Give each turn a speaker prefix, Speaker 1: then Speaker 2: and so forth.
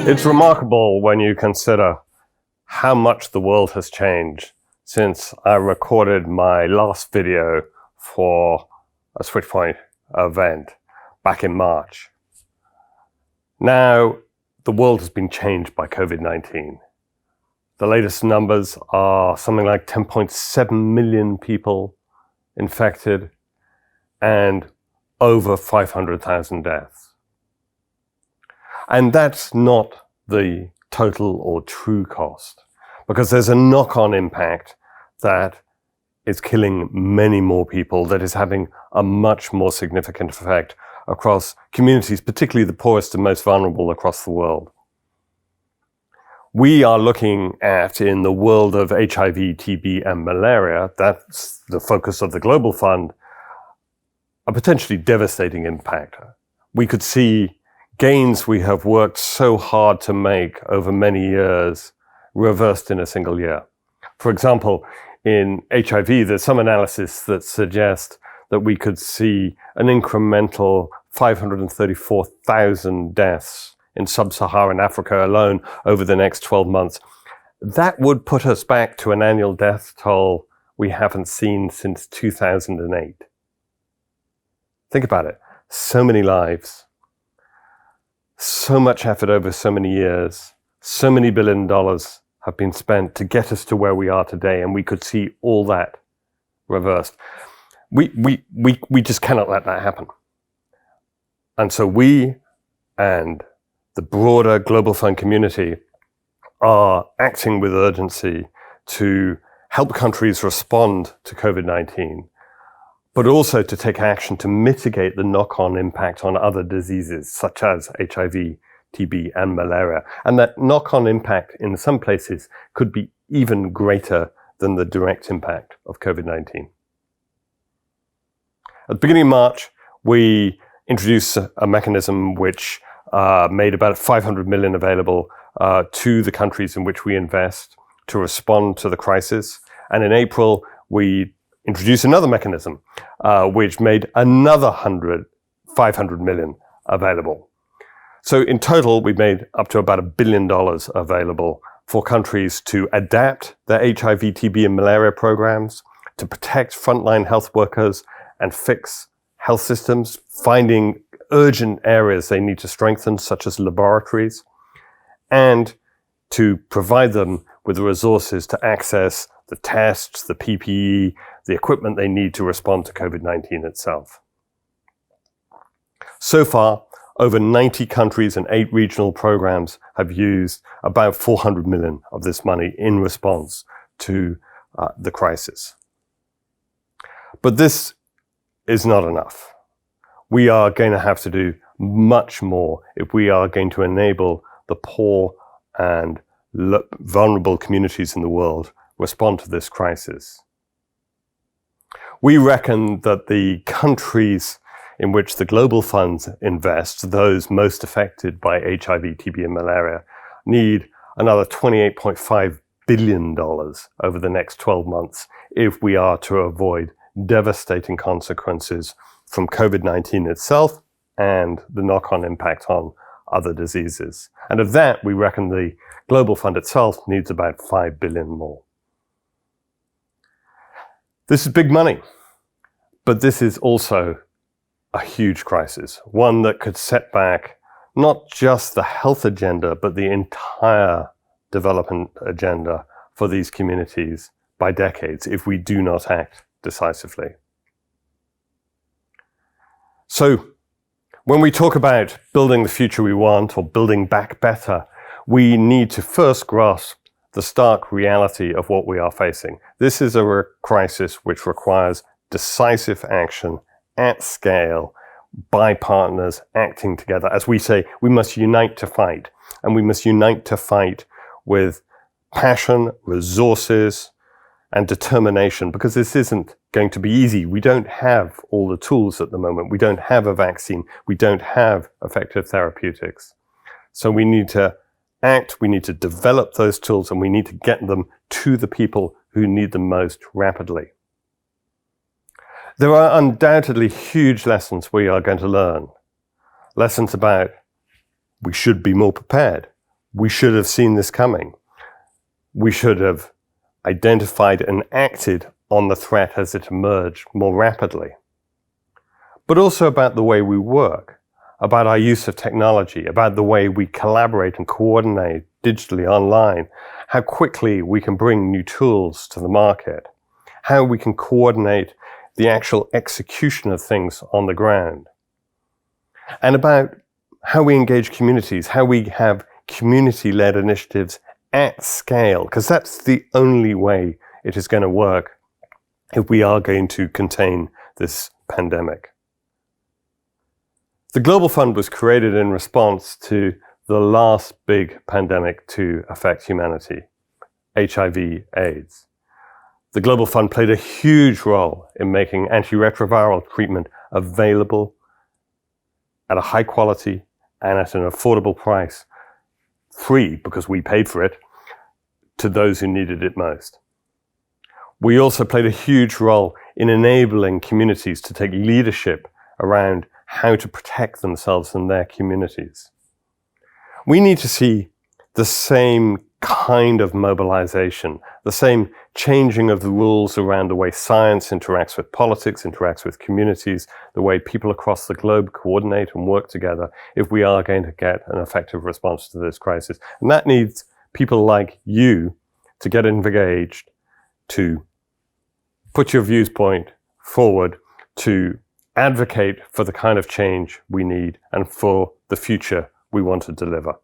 Speaker 1: It's remarkable when you consider how much the world has changed since I recorded my last video for a Switchpoint event back in March. Now, the world has been changed by COVID-19. The latest numbers are something like 10.7 million people infected and over 500,000 deaths. And that's not the total or true cost, because there's a knock-on impact that is killing many more people, that is having a much more significant effect across communities, particularly the poorest and most vulnerable across the world. We are looking at, in the world of HIV, TB, and malaria, that's the focus of the Global Fund, a potentially devastating impact. We could see gains we have worked so hard to make over many years reversed in a single year. For example, in HIV, there's some analysis that suggests that we could see an incremental 534,000 deaths in sub-Saharan Africa alone over the next 12 months. That would put us back to an annual death toll we haven't seen since 2008. Think about it. So many lives, so much effort over so many years, so many $billion have been spent to get us to where we are today, and we could see all that reversed. We just cannot let that happen. And so we and the broader Global Fund community are acting with urgency to help countries respond to COVID-19, but also to take action to mitigate the knock-on impact on other diseases such as HIV, TB, and malaria. And that knock-on impact in some places could be even greater than the direct impact of COVID-19. At the beginning of March, we introduced a mechanism which made about 500 million available to the countries in which we invest to respond to the crisis. And in April, we introduced another mechanism which made another 500 million available. So in total, we've made up to about $1 billion available for countries to adapt their HIV, TB, and malaria programs, to protect frontline health workers and fix health systems, finding urgent areas they need to strengthen, such as laboratories, and to provide them with the resources to access the tests, the PPE, the equipment they need to respond to COVID-19 itself. So far, over 90 countries and 8 regional programs have used about 400 million of this money in response to the crisis. But this is not enough. We are going to have to do much more if we are going to enable the poor and vulnerable communities in the world respond to this crisis. We reckon that the countries in which the global funds invest, those most affected by HIV, TB, and malaria, need another $28.5 billion over the next 12 months if we are to avoid devastating consequences from COVID-19 itself and the knock-on impact on other diseases. And of that, we reckon the Global Fund itself needs about 5 billion more. This is big money, but this is also a huge crisis, one that could set back not just the health agenda, but the entire development agenda for these communities by decades if we do not act decisively. So when we talk about building the future we want or building back better, we need to first grasp the stark reality of what we are facing. This is a crisis which requires decisive action at scale by partners acting together. As we say, we must unite to fight, and we must unite to fight with passion, resources, and determination, because this isn't going to be easy. We don't have all the tools at the moment. We don't have a vaccine. We don't have effective therapeutics. So we need to act, we need to develop those tools, and we need to get them to the people who need them most rapidly. There are undoubtedly huge lessons we are going to learn. Lessons about we should be more prepared. We should have seen this coming. We should have identified and acted on the threat as it emerged more rapidly. But also about the way we work, about our use of technology, about the way we collaborate and coordinate digitally online, how quickly we can bring new tools to the market, how we can coordinate the actual execution of things on the ground, and about how we engage communities, how we have community-led initiatives at scale, because that's the only way it is going to work if we are going to contain this pandemic. The Global Fund was created in response to the last big pandemic to affect humanity, HIV/AIDS. The Global Fund played a huge role in making antiretroviral treatment available at a high quality and at an affordable price, free because we paid for it, to those who needed it most. We also played a huge role in enabling communities to take leadership around how to protect themselves and their communities. We need to see the same kind of mobilization, the same changing of the rules around the way science interacts with politics, interacts with communities, the way people across the globe coordinate and work together if we are going to get an effective response to this crisis. And that needs people like you to get engaged, to put your viewpoint forward, to advocate for the kind of change we need and for the future we want to deliver.